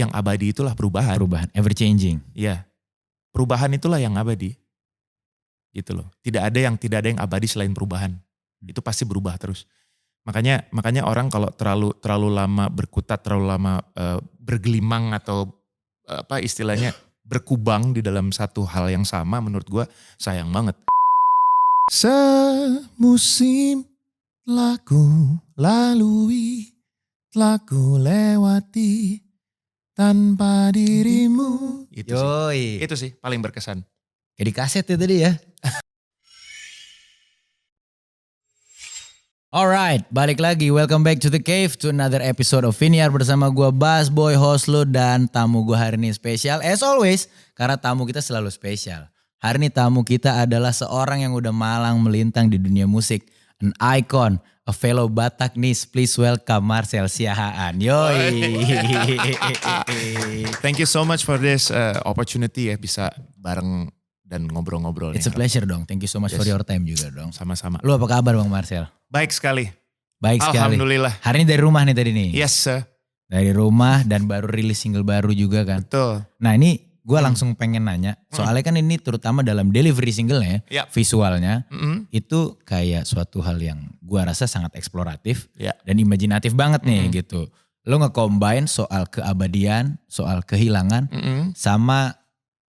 yang abadi itulah perubahan. Perubahan, ever changing. Iya. Perubahan itulah yang abadi. Gitu loh. Tidak ada yang abadi selain perubahan. Itu pasti berubah terus. Makanya orang kalau terlalu lama berkutat, terlalu lama bergelimang atau apa istilahnya berkubang di dalam satu hal yang sama, menurut gue sayang banget. Semusim laku lalui, telah ku lewati tanpa dirimu. Itu sih paling berkesan. Kayak di kaset ya tadi ya. Alright, balik lagi. Welcome back to the cave, to another episode of Viniar bersama gue Bass Boy, host lo, dan tamu gue hari ini spesial. As always, karena tamu kita selalu spesial. Hari ini tamu kita adalah seorang yang udah malang melintang di dunia musik. An icon, a fellow Bataknis. Please welcome Marcel Siahaan. Yoi. Thank you so much for this opportunity ya, bisa bareng dan ngobrol-ngobrol. It's a pleasure dong. Thank you so much for your time juga dong. Sama-sama. Lu apa kabar Bang Marcel? Baik sekali. Baik sekali. Alhamdulillah. Hari ini dari rumah nih tadi nih. Yes sir. Dari rumah dan baru rilis single baru juga kan. Betul. Nah ini gue langsung pengen nanya. Soalnya kan ini terutama dalam delivery singlenya, visualnya. Itu kayak suatu hal yang gue rasa sangat eksploratif. Dan imajinatif banget nih gitu. Lo nge-combine soal keabadian, soal kehilangan. Sama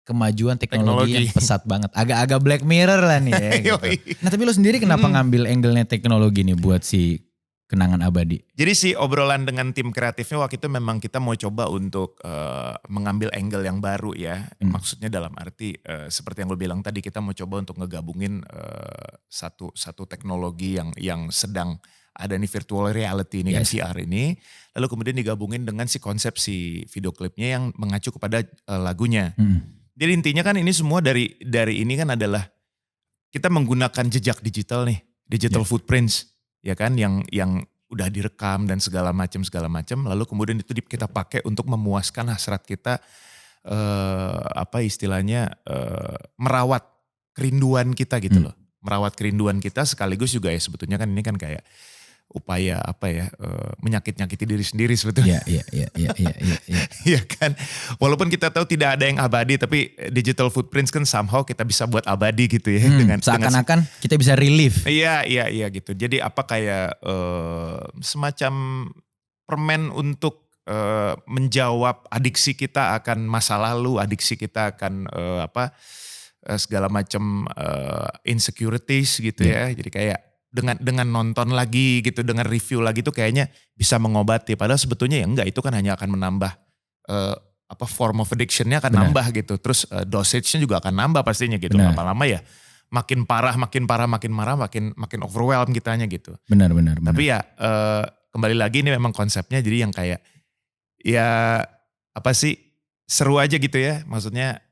kemajuan teknologi yang pesat banget. Agak-agak Black Mirror lah nih ya. Gitu. Nah tapi lo sendiri kenapa ngambil angle-nya teknologi nih buat si kenangan abadi? Jadi si obrolan dengan tim kreatifnya waktu itu memang kita mau coba untuk mengambil angle yang baru ya. Maksudnya dalam arti seperti yang lo bilang tadi, kita mau coba untuk ngegabungin satu teknologi yang sedang ada nih, virtual reality ini kan, VR ini. Lalu kemudian digabungin dengan si konsep si video klipnya yang mengacu kepada lagunya. Jadi intinya kan ini semua dari ini kan adalah kita menggunakan jejak digital nih, digital footprints ya kan, yang udah direkam dan segala macam, lalu kemudian itu kita pakai untuk memuaskan hasrat kita, apa istilahnya, merawat kerinduan kita gitu loh, merawat kerinduan kita sekaligus juga ya sebetulnya kan ini kan kayak upaya apa ya, menyakiti diri sendiri sebetulnya. Iya. Iya kan, walaupun kita tahu tidak ada yang abadi, tapi digital footprints kan somehow kita bisa buat abadi gitu ya. Seakan-akan kita bisa relief. Iya gitu. Jadi apa kayak semacam permen untuk menjawab adiksi kita akan masa lalu, adiksi kita akan segala macam insecurities gitu ya. Jadi kayak dengan nonton lagi gitu, dengan review lagi tuh kayaknya bisa mengobati. Padahal sebetulnya ya enggak, itu kan hanya akan menambah form of addiction-nya akan nambah gitu. Terus dosage-nya juga akan nambah pastinya gitu. Lama-lama ya makin parah, makin overwhelm kitanya gitu. Benar. Tapi ya kembali lagi ini memang konsepnya jadi yang kayak ya apa sih, seru aja gitu ya. Maksudnya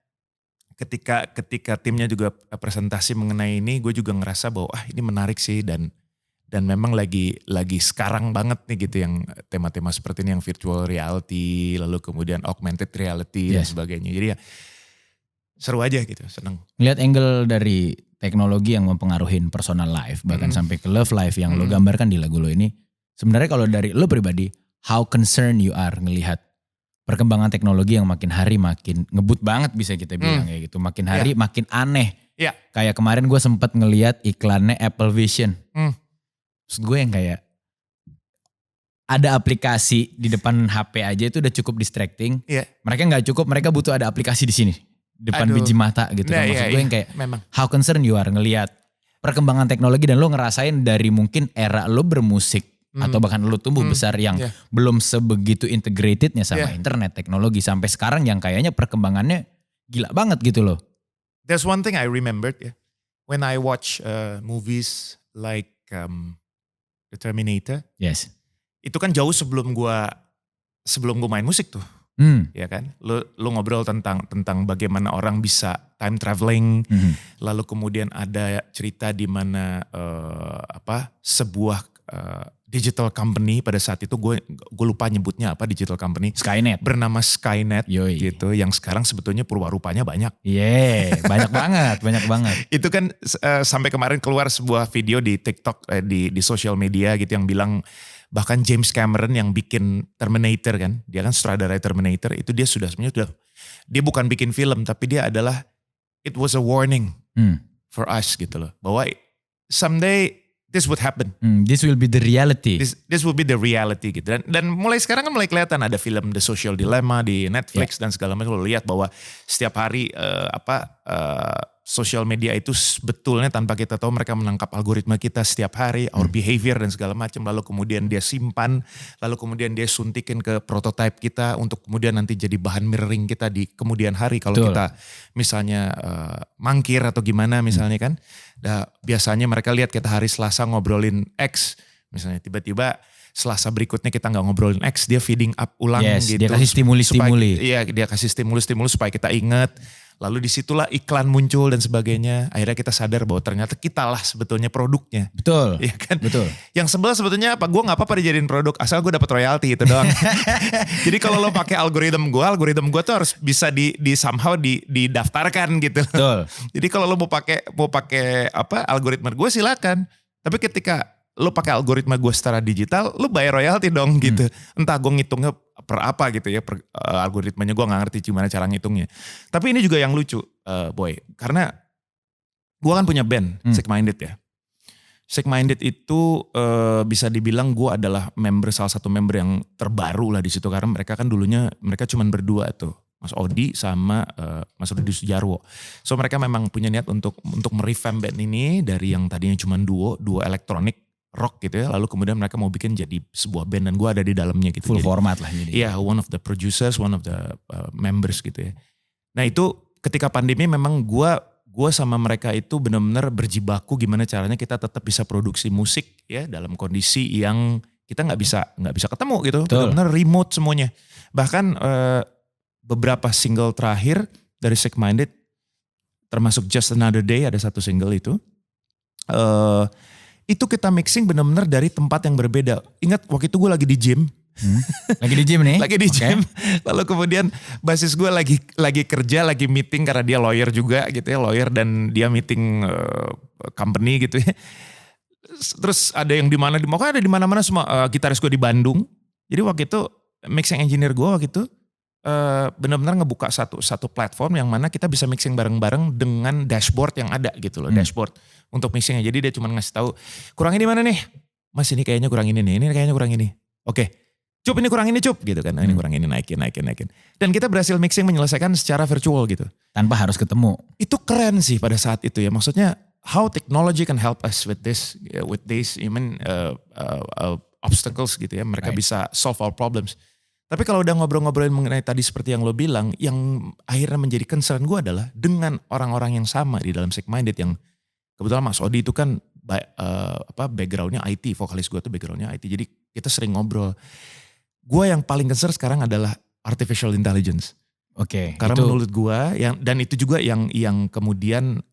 ketika timnya juga presentasi mengenai ini, gue juga ngerasa bahwa ini menarik sih dan memang lagi sekarang banget nih gitu, yang tema-tema seperti ini, yang virtual reality, lalu kemudian augmented reality dan sebagainya. Jadi ya seru aja gitu, seneng. Lihat angle dari teknologi yang mempengaruhi personal life, bahkan sampai ke love life yang lo gambarkan di lagu lo ini. Sebenarnya kalau dari lo pribadi, how concerned you are ngelihat perkembangan teknologi yang makin hari makin ngebut banget bisa kita bilang kayak gitu. Makin hari makin aneh. Kayak kemarin gue sempat ngelihat iklannya Apple Vision. Maksud gue yang kayak ada aplikasi di depan HP aja itu udah cukup distracting. Mereka gak cukup, mereka butuh ada aplikasi di sini. Depan biji mata gitu kan. Maksud gue yang kayak how concerned you are ngelihat perkembangan teknologi dan lo ngerasain dari mungkin era lo bermusik. Atau bahkan lu tumbuh besar yang belum sebegitu integratednya sama internet, teknologi. Sampai sekarang yang kayaknya perkembangannya gila banget gitu loh. There's one thing I remembered ya. When I watch movies like The Terminator. Itu kan jauh sebelum gue main musik tuh. Ya kan. Lu ngobrol tentang bagaimana orang bisa time traveling. Lalu kemudian ada cerita di mana sebuah digital company pada saat itu, gue lupa nyebutnya apa, digital company Skynet, bernama Skynet gitu, yang sekarang sebetulnya purwa-rupanya banyak. Banyak banget. Itu kan sampai kemarin keluar sebuah video di TikTok, di social media gitu, yang bilang Bahkan James Cameron yang bikin Terminator kan, dia kan sutradarai Terminator, itu dia sebenarnya dia bukan bikin film, tapi dia adalah, it was a warning for us gitu loh. Bahwa someday this would happen. This will be the reality. This will be the reality gitu. Dan mulai sekarang kan mulai kelihatan ada film The Social Dilemma di Netflix dan segala macam. Lo lihat bahwa setiap hari social media itu sebetulnya tanpa kita tahu mereka menangkap algoritma kita setiap hari, our behavior dan segala macam. Lalu kemudian dia simpan, lalu kemudian dia suntikin ke prototype kita untuk kemudian nanti jadi bahan mirroring kita di kemudian hari. Kalau kita misalnya mangkir atau gimana misalnya kan. Biasanya mereka lihat kita hari Selasa ngobrolin X, misalnya tiba-tiba Selasa berikutnya kita nggak ngobrolin X, dia feeding up ulang gitu. Dia kasih stimuli-stimuli. Iya, dia kasih stimulus-stimulus supaya kita ingat. Lalu disitulah iklan muncul dan sebagainya. Akhirnya kita sadar bahwa ternyata kita lah sebetulnya produknya. Betul. Iya kan? Betul. Yang sebel sebetulnya apa? Gue gak apa-apa dijadiin produk, asal gue dapat royalti itu doang. Jadi kalau lo pakai algoritma gue tuh harus bisa somehow didaftarkan gitu. Betul. Jadi kalau lo mau pakai algoritma gue silakan. Tapi ketika lo pakai algoritma gue secara digital, lo bayar royalti dong gitu. Entah gue ngitungnya per apa gitu ya, algoritmanya gue gak ngerti gimana cara ngitungnya. Tapi ini juga yang lucu, Boy. Karena gue kan punya band, Sick Minded ya. Sick Minded itu bisa dibilang gue adalah salah satu member yang terbaru lah di situ. Karena mereka kan dulunya, mereka cuma berdua tuh. Mas Odi sama Mas Rudi Sujarwo. So mereka memang punya niat untuk merevamp band ini dari yang tadinya cuma duo elektronik, rock gitu ya, lalu kemudian mereka mau bikin jadi sebuah band dan gue ada di dalamnya gitu. Full format lah jadi. Iya, one of the producers, one of the members gitu ya. Nah itu ketika pandemi memang gue sama mereka itu benar-benar berjibaku gimana caranya kita tetap bisa produksi musik ya dalam kondisi yang kita nggak bisa ketemu gitu, benar-benar remote semuanya. Bahkan beberapa single terakhir dari Sick Minded, termasuk Just Another Day, ada satu single itu. Itu kita mixing benar-benar dari tempat yang berbeda. Ingat waktu itu gue lagi di gym. Lagi di gym nih? Lagi di gym. Lalu kemudian basis gue lagi kerja, lagi meeting karena dia lawyer juga gitu ya. Lawyer dan dia meeting company gitu ya. Terus ada yang pokoknya ada di mana-mana semua. Gitaris gue di Bandung. Jadi waktu itu mixing engineer gue waktu itu benar-benar ngebuka satu platform yang mana kita bisa mixing bareng-bareng dengan dashboard yang ada gitu loh, dashboard untuk mixingnya. Jadi dia cuma ngasih tahu kurangnya di mana nih, Mas ini kayaknya kurang ini nih, ini kayaknya kurang ini. Oke, Cup ini kurang ini Cup gitu kan, ini kurang ini naikin. Dan kita berhasil mixing menyelesaikan secara virtual gitu. Tanpa harus ketemu. Itu keren sih pada saat itu ya, maksudnya how technology can help us with this even obstacles gitu ya, mereka bisa solve our problems. Tapi kalau udah ngobrol-ngobrolin mengenai tadi seperti yang lo bilang, yang akhirnya menjadi concern gue adalah dengan orang-orang yang sama di dalam Sick Minded yang kebetulan Mas Odi itu kan backgroundnya IT, vokalis gue tuh backgroundnya IT. Jadi kita sering ngobrol. Gue yang paling concern sekarang adalah artificial intelligence. Oke. Karena menurut gue dan itu juga yang kemudian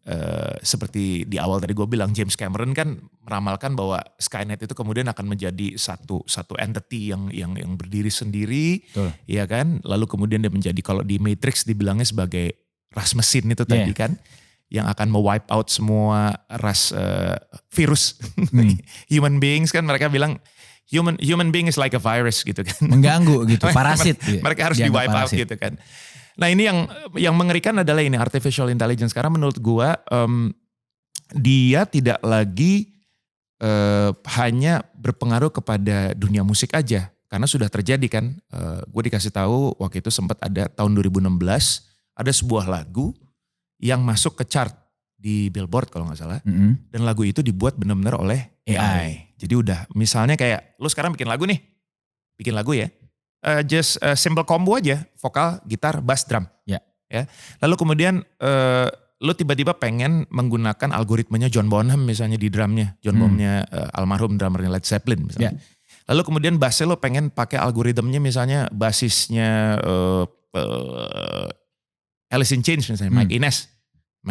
seperti di awal tadi gue bilang, James Cameron kan meramalkan bahwa Skynet itu kemudian akan menjadi satu entity yang berdiri sendiri, ya kan? Lalu kemudian dia menjadi, kalau di Matrix dibilangnya sebagai ras mesin itu tadi kan, yang akan me-wipe out semua ras virus. Human beings kan mereka bilang human being is like a virus gitu kan. Mengganggu gitu, parasit. Mereka harus di-wipe out gitu kan. Nah ini yang mengerikan adalah ini artificial intelligence. Karena menurut gue dia tidak lagi hanya berpengaruh kepada dunia musik aja. Karena sudah terjadi kan, gue dikasih tahu waktu itu sempat ada tahun 2016 ada sebuah lagu yang masuk ke chart di Billboard kalau gak salah. Dan lagu itu dibuat benar-benar oleh AI. Jadi udah misalnya kayak lu sekarang bikin lagu ya. Just simple combo aja, vokal, gitar, bass, drum. Ya. Lalu kemudian lo tiba-tiba pengen menggunakan algoritmanya John Bonham misalnya di drumnya. John Bonhamnya almarhum drummernya Led Zeppelin misalnya. Lalu kemudian bassnya lo pengen pakai algoritmanya misalnya basisnya Alice in Chains misalnya, Mike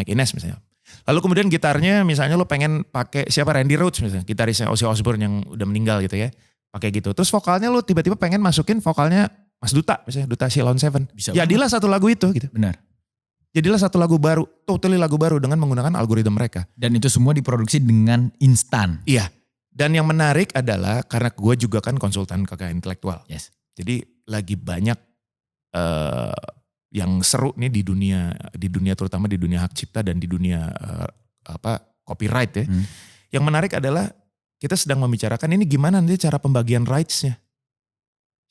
Inez misalnya. Lalu kemudian gitarnya misalnya lo pengen pakai siapa, Randy Rhoads misalnya, gitarisnya Ozzy Osbourne yang udah meninggal gitu ya. Pakai gitu. Terus vokalnya lu tiba-tiba pengen masukin vokalnya Mas Duta, misalnya Duta Ceylon Seven. Jadilah satu lagu itu gitu. Benar. Jadilah satu lagu baru, totally lagu baru dengan menggunakan algoritma mereka. Dan itu semua diproduksi dengan instan. Iya. Dan yang menarik adalah karena gue juga kan konsultan kekayaan intelektual. Yes. Jadi lagi banyak yang seru nih di dunia terutama di dunia hak cipta dan di dunia copyright ya. Yang menarik adalah kita sedang membicarakan ini gimana nanti cara pembagian rights-nya.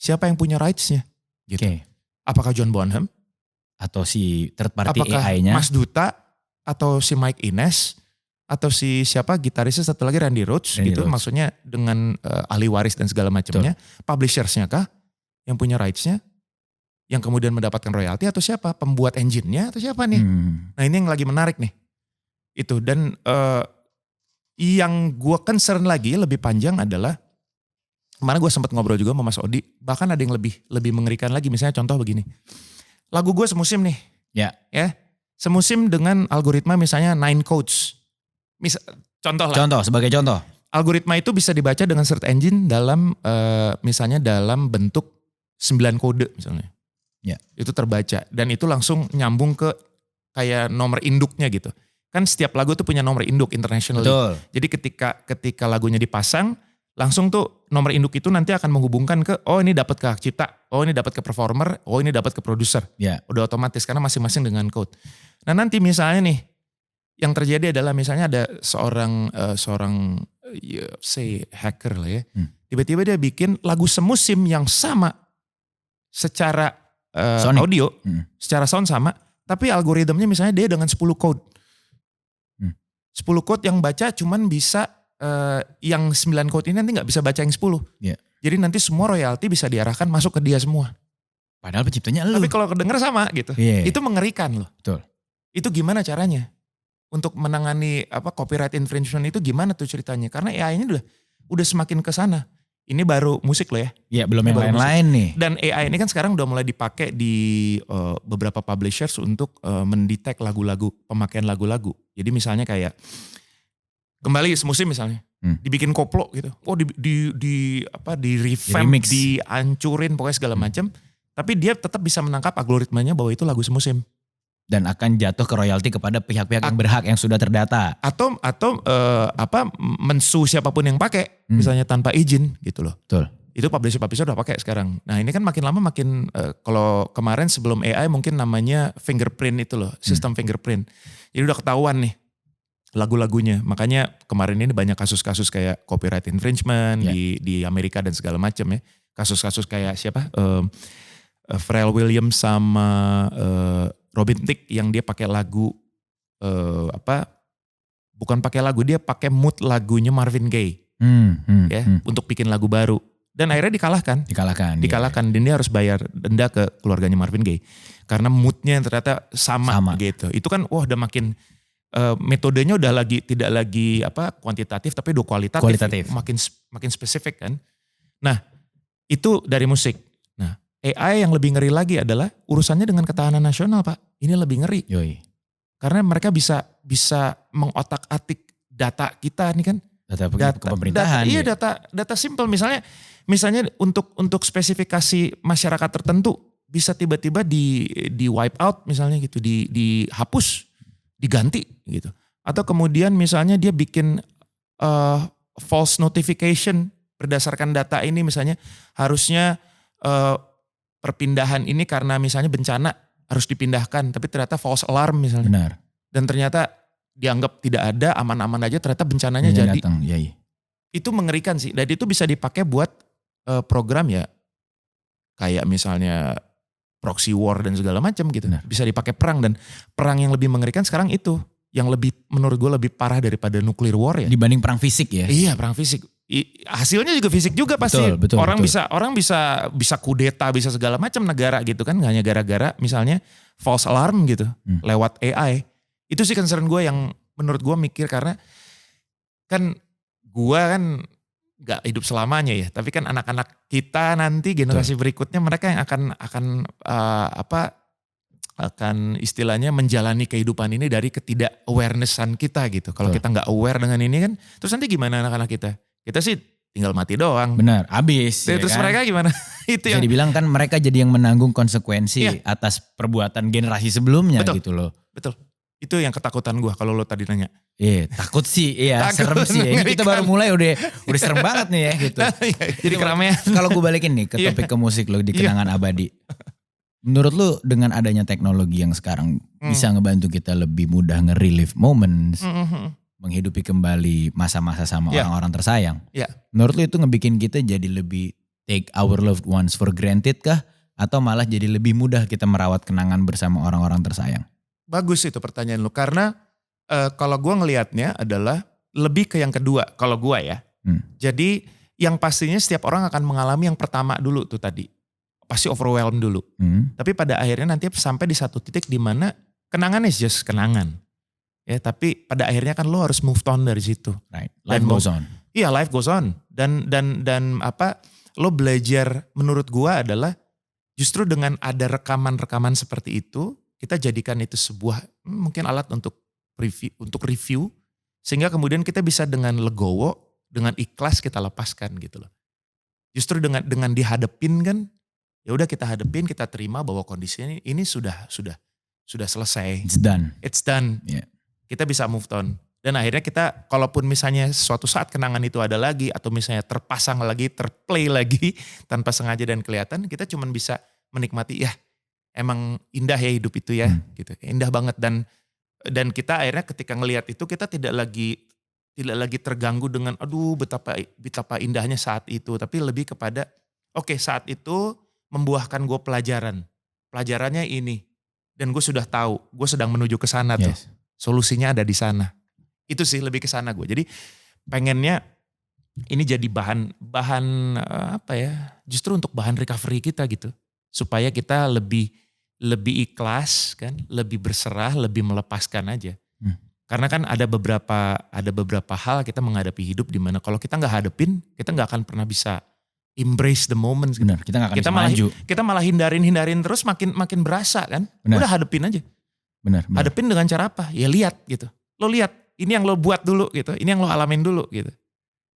Siapa yang punya rights-nya? Gitu. Oke. Apakah John Bonham? Atau si third party Apakah AI-nya? Mas Duta? Atau si Mike Inez? Atau si siapa gitarisnya satu lagi Randy Rhoads gitu. Maksudnya dengan ahli waris dan segala macamnya. Publishers-nya kah yang punya rights-nya? Yang kemudian mendapatkan royalti atau siapa? Pembuat engine-nya atau siapa nih? Nah ini yang lagi menarik nih. Itu dan yang gue concern lagi lebih panjang adalah kemarin gue sempat ngobrol juga sama Mas Odi, bahkan ada yang lebih mengerikan lagi. Misalnya contoh begini, lagu gue semusim nih, ya semusim dengan algoritma misalnya 9 codes. Contoh sebagai contoh. Algoritma itu bisa dibaca dengan search engine dalam misalnya dalam bentuk 9 kode misalnya. Ya. Itu terbaca dan itu langsung nyambung ke kayak nomor induknya gitu. Kan setiap lagu tuh punya nomor induk international. Betul. Jadi ketika lagunya dipasang, langsung tuh nomor induk itu nanti akan menghubungkan ke oh ini dapat ke hak cipta, oh ini dapat ke performer, oh ini dapat ke produser. Ya. Udah otomatis karena masing-masing dengan code. Nah nanti misalnya nih yang terjadi adalah misalnya ada seorang say hacker lah ya. Tiba-tiba dia bikin lagu semusim yang sama secara audio, secara sound sama, tapi algoritmanya misalnya dia dengan 10 code. 10 code yang baca cuman bisa yang 9 code ini nanti gak bisa baca yang 10. Yeah. Jadi nanti semua royalti bisa diarahkan masuk ke dia semua. Padahal penciptanya lu. Tapi kalau kedenger sama gitu. Yeah. Itu mengerikan loh. Betul. Itu gimana caranya? Untuk menangani copyright infringement itu gimana tuh ceritanya? Karena AI ini udah semakin ke sana. Ini baru musik loh ya. Iya belum yang lain-lain nih. Dan AI ini kan sekarang udah mulai dipakai di beberapa publishers untuk mendetek lagu-lagu, pemakaian lagu-lagu. Jadi misalnya kayak kembali semusim misalnya, dibikin koplo gitu. Oh di revamp, remix, dihancurin pokoknya segala macam. Tapi dia tetap bisa menangkap algoritmanya bahwa itu lagu semusim. Dan akan jatuh ke royalti kepada pihak-pihak yang berhak yang sudah terdata. Atau mensu siapapun yang pakai, misalnya tanpa izin gitu loh. Betul. Itu publisher udah pakai sekarang. Nah ini kan makin lama makin, kalau kemarin sebelum AI mungkin namanya fingerprint itu loh, sistem fingerprint. Jadi udah ketahuan nih lagu-lagunya. Makanya kemarin ini banyak kasus-kasus kayak copyright infringement di Amerika dan segala macam ya. Kasus-kasus kayak siapa? Pharrell Williams sama Robin Thicke yang dia pakai lagu bukan pakai lagu, dia pakai mood lagunya Marvin Gaye untuk bikin lagu baru dan akhirnya dikalahkan dan dia harus bayar denda ke keluarganya Marvin Gaye karena moodnya ternyata sama gitu. Itu kan udah makin metodenya udah tidak lagi kuantitatif tapi udah kualitatif. Makin spesifik kan. Nah itu dari musik. Nah AI yang lebih ngeri lagi adalah urusannya dengan ketahanan nasional Pak. Ini lebih ngeri. Yoi. Karena mereka bisa mengotak-atik data kita nih kan. Data pemerintahan. Iya data simple misalnya untuk spesifikasi masyarakat tertentu bisa tiba-tiba di wipe out misalnya gitu, dihapus, diganti gitu. Atau kemudian misalnya dia bikin false notification berdasarkan data ini misalnya harusnya perpindahan ini karena misalnya bencana harus dipindahkan, tapi ternyata false alarm misalnya. Benar. Dan ternyata dianggap tidak ada, aman-aman aja, ternyata bencananya jadi. Itu mengerikan sih. Dan itu bisa dipakai buat program ya, kayak misalnya proxy war dan segala macam gitu. Benar. Bisa dipakai perang, dan perang yang lebih mengerikan sekarang itu, yang lebih menurut gue lebih parah daripada nuclear war ya. Dibanding perang fisik ya. Iya, perang fisik. Hasilnya juga fisik juga pasti. Betul. Orang bisa kudeta, bisa segala macam negara gitu kan, nggak hanya gara-gara misalnya false alarm gitu lewat AI. Itu sih concern gue yang menurut gue mikir, karena kan gue kan nggak hidup selamanya ya, tapi kan anak-anak kita nanti generasi berikutnya mereka yang akan istilahnya menjalani kehidupan ini dari ketidak awarenessan kita gitu. Kalau kita nggak aware dengan ini kan, terus nanti gimana anak-anak kita? Kita sih tinggal mati doang. Benar, abis. Terus ya kan? Mereka gimana? Itu bisa dibilang kan mereka jadi yang menanggung konsekuensi atas perbuatan generasi sebelumnya gitu loh. Betul. Itu yang ketakutan gue kalau lo tadi nanya. Iya, takut sih, iya Takut, serem sih ya. Ini kita baru mengerikan. mulai udah serem banget nih ya gitu. Jadi keramaian. Kalau gue balikin nih ke Iya. topik ke musik lo di Iya. kenangan abadi. Menurut lo dengan adanya teknologi yang sekarang bisa ngebantu kita lebih mudah nge-relive moments, menghidupi kembali masa-masa sama Iya. orang-orang tersayang. Iya. Menurut lo itu ngebikin kita jadi lebih take our loved ones for granted kah? Atau malah jadi lebih mudah kita merawat kenangan bersama orang-orang tersayang? Bagus itu pertanyaan lu, karena kalau gue ngelihatnya adalah lebih ke yang kedua kalau gue ya. Jadi yang pastinya setiap orang akan mengalami yang pertama dulu tuh tadi. Pasti overwhelmed dulu. Tapi pada akhirnya nanti sampai di satu titik di mana kenangan is just kenangan. Ya, tapi pada akhirnya kan lo harus move on dari situ. Right. Life Dan goes on. Iya, life goes on. Dan apa, lo belajar menurut gue adalah justru dengan ada rekaman-rekaman seperti itu, kita jadikan itu sebuah mungkin alat untuk review, sehingga kemudian kita bisa dengan legowo, dengan ikhlas kita lepaskan gitu loh. Justru dengan dihadepin kan, ya udah kita hadepin, kita terima bahwa kondisinya ini sudah selesai. It's done. It's done. Yeah. Kita bisa move on. Dan akhirnya kita, kalaupun misalnya suatu saat kenangan itu ada lagi, atau misalnya terpasang lagi, terplay lagi, tanpa sengaja dan kelihatan, kita cuma bisa menikmati, ya emang indah ya hidup itu ya, gitu. Indah banget, dan kita akhirnya ketika ngelihat itu, kita tidak lagi terganggu dengan, aduh betapa indahnya saat itu, tapi lebih kepada, oke, saat itu membuahkan gue pelajaran. Pelajarannya ini, dan gue sudah tahu, gue sedang menuju ke sana tuh. Yes. Solusinya ada di sana. Itu sih lebih ke sana gue. Jadi pengennya ini jadi bahan apa ya? Justru untuk bahan recovery kita gitu. Supaya kita lebih ikhlas kan, lebih berserah, lebih melepaskan aja. Karena kan ada beberapa hal kita menghadapi hidup di mana kalau kita nggak hadepin, kita nggak akan pernah bisa embrace the moment. Gitu. Benar, kita nggak akan bisa maju. Kita malah hindarin terus, makin berasa kan. Benar. Udah hadepin aja. Benar. Hadepin dengan cara apa? Ya lihat gitu. Lo lihat, ini yang lo buat dulu gitu. Ini yang lo alamin dulu gitu.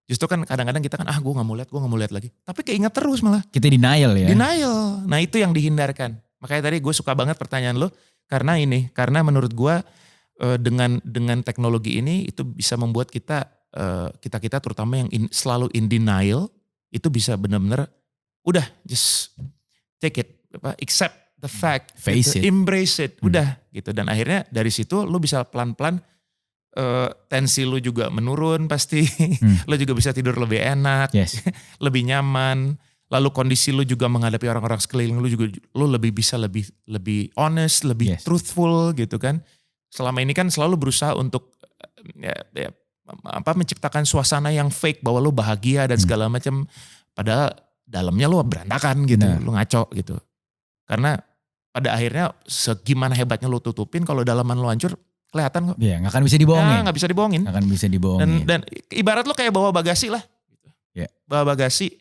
Justru kan kadang-kadang kita kan, gue gak mau lihat lagi. Tapi keinget terus malah. Kita denial ya. Denial. Nah itu yang dihindarkan. Makanya tadi gue suka banget pertanyaan lo. Karena menurut gue dengan teknologi ini itu bisa membuat kita terutama yang selalu in denial. Itu bisa benar-benar udah just take it. Accept the fact. Face it. Embrace it. Udah gitu. Dan akhirnya dari situ lo bisa pelan-pelan tensi lu juga menurun pasti, lu juga bisa tidur lebih enak, Yes. lebih nyaman, lalu kondisi lu juga menghadapi orang-orang sekeliling lu juga, lu lebih bisa lebih honest, lebih truthful gitu kan. Selama ini kan selalu berusaha untuk menciptakan suasana yang fake bahwa lu bahagia dan segala macam, padahal dalamnya lu berantakan gitu, lu ngaco gitu. Karena pada akhirnya segimana hebatnya lu tutupin, kalau dalaman lu hancur, kelihatan kok. Iya, gak akan bisa dibohongin. Gak bisa dibohongin. Gak akan bisa dibohongin. Dan ibarat lo kayak bawa bagasi lah. Yeah. Bawa bagasi,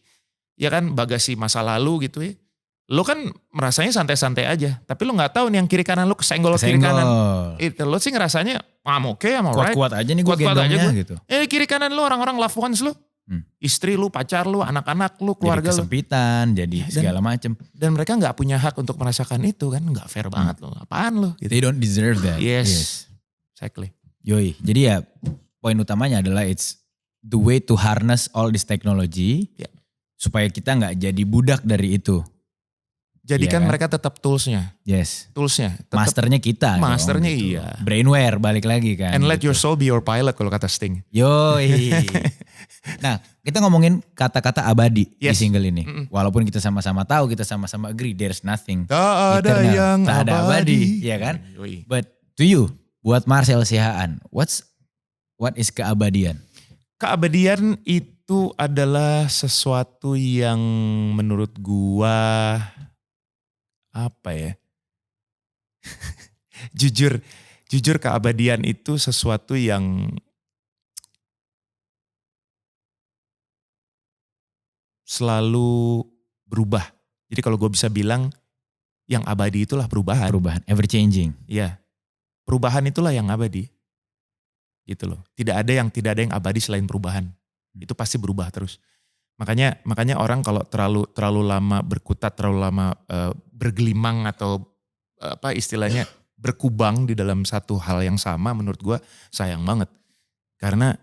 ya kan bagasi masa lalu gitu ya. Lo kan merasanya santai-santai aja. Tapi lo gak tahu nih yang kiri kanan lo kesenggol kiri kanan. Itu lo sih ngerasanya, oke, I'm alright. Kuat-kuat aja nih gue gendongnya gitu. Kiri kanan lo orang-orang loved ones lo. Istri lu, pacar lu, anak-anak lu, keluarga jadi kesempitan, lu. Jadi segala macem. Dan mereka gak punya hak untuk merasakan itu kan. Gak fair banget lo. Apaan lo? Gitu. They don't deserve that. Yes. Exactly. Yoi, jadi ya poin utamanya adalah it's the way to harness all this technology supaya kita nggak jadi budak dari itu. Jadikan kan? mereka tetap toolsnya. Yes. Toolsnya. Masternya kita. Masternya gitu. iya. Brainware balik lagi kan. And let gitu. your soul be your pilot kalau kata Sting. Yoi. Nah kita ngomongin kata-kata abadi di Yes. single ini. Walaupun kita sama-sama tahu, kita sama-sama agree there's nothing. Tak ada yang tak ada abadi. Iya kan? But to you, buat Marcel Sihaan, what is keabadian? Keabadian itu adalah sesuatu yang menurut gua apa ya? jujur keabadian itu sesuatu yang selalu berubah. Jadi kalau gue bisa bilang yang abadi itulah perubahan. Perubahan, ever changing. Iya. Perubahan itulah yang abadi. Gitu loh. Tidak ada yang abadi selain perubahan. Itu pasti berubah terus. Makanya orang kalau terlalu lama berkutat, terlalu lama bergelimang atau apa istilahnya berkubang di dalam satu hal yang sama, menurut gue sayang banget. Karena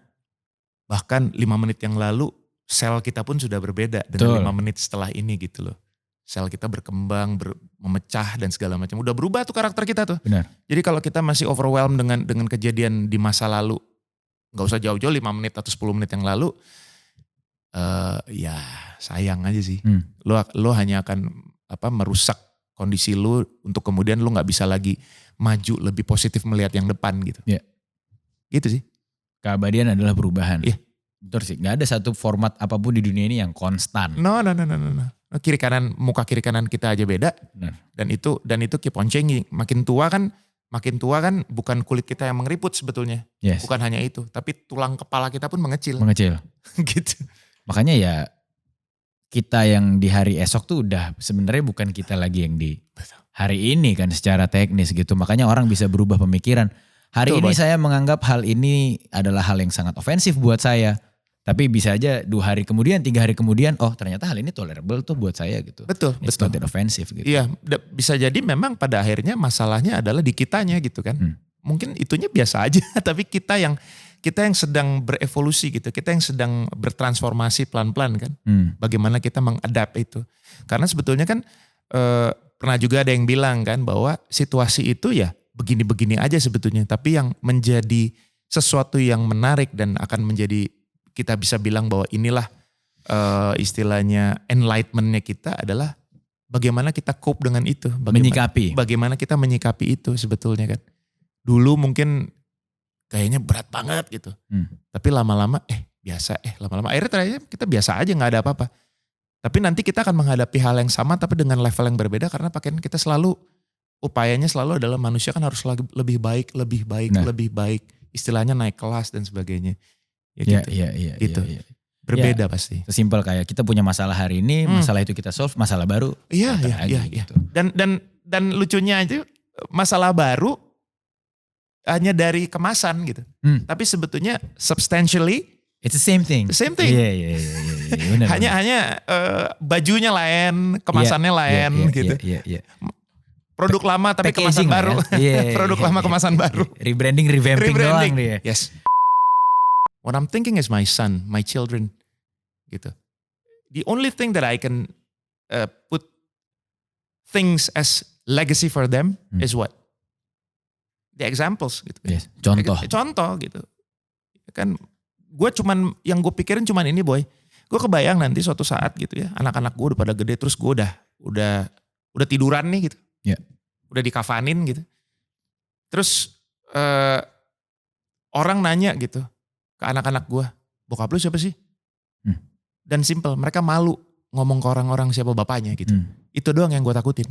bahkan 5 menit yang lalu sel kita pun sudah berbeda dengan 5 menit setelah ini gitu loh. Sel kita berkembang, memecah dan segala macam. Udah berubah tuh karakter kita tuh. Benar. Jadi kalau kita masih overwhelmed dengan kejadian di masa lalu, gak usah jauh-jauh 5 menit atau 10 menit yang lalu, ya sayang aja sih. Lo hanya akan merusak kondisi lo untuk kemudian lo gak bisa lagi maju lebih positif melihat yang depan gitu. Iya. Gitu sih. Keabadian adalah perubahan. Iya. Betul sih, gak ada satu format apapun di dunia ini yang konstan. No. Kiri kanan, muka kiri kanan kita aja beda. Benar. Dan itu keep on changing. Makin tua kan bukan kulit kita yang mengeriput sebetulnya. Yes. Bukan hanya itu, tapi tulang kepala kita pun mengecil. Gitu. Makanya ya kita yang di hari esok tuh udah sebenarnya bukan kita lagi yang di hari ini kan secara teknis gitu. Makanya orang bisa berubah pemikiran. Hari ini saya menganggap hal ini adalah hal yang sangat ofensif buat saya. Tapi bisa aja 2 hari kemudian, 3 hari kemudian, oh ternyata hal ini tolerable tuh buat saya gitu. Betul. It's not that offensive gitu. Iya, bisa jadi memang pada akhirnya masalahnya adalah di kitanya gitu kan. Mungkin itunya biasa aja, tapi kita yang sedang berevolusi gitu, kita yang sedang bertransformasi pelan-pelan kan. Bagaimana kita mengadap itu. Karena sebetulnya kan pernah juga ada yang bilang kan bahwa situasi itu ya begini-begini aja sebetulnya. Tapi yang menjadi sesuatu yang menarik dan akan menjadi, kita bisa bilang bahwa inilah istilahnya enlightenment-nya kita adalah bagaimana kita cope dengan itu. Bagaimana kita menyikapi itu sebetulnya kan. Dulu mungkin kayaknya berat banget gitu. Tapi lama-lama biasa, lama-lama akhirnya terakhir kita biasa aja, gak ada apa-apa. Tapi nanti kita akan menghadapi hal yang sama tapi dengan level yang berbeda karena pakaian kita selalu, upayanya selalu adalah manusia kan harus lebih baik. Istilahnya naik kelas dan sebagainya. Ya gitu. Iya. Berbeda pasti. Sesimpel kayak kita punya masalah hari ini, masalah itu kita solve, masalah baru. Iya. Gitu. Dan lucunya itu masalah baru hanya dari kemasan gitu. Tapi sebetulnya substantially it's the same thing. Iya. Benar. Hanya bajunya lain, kemasannya lain gitu. Iya. Produk lama tapi kemasan baru. Produk lama kemasan baru. Rebranding doang dia. Yes. What I'm thinking is my son, my children, gitu. The only thing that I can put things as legacy for them is what? The examples, gitu. Yes. Contoh, gitu. Kan, yang gue pikirin cuman ini boy. Gue kebayang nanti suatu saat gitu ya, anak-anak gue udah pada gede, terus gue udah tiduran nih gitu. Yeah. Udah dikafanin gitu. Terus orang nanya gitu ke anak-anak gue, bokap lu siapa sih? Dan simple, mereka malu ngomong ke orang-orang siapa bapaknya gitu. Itu doang yang gue takutin.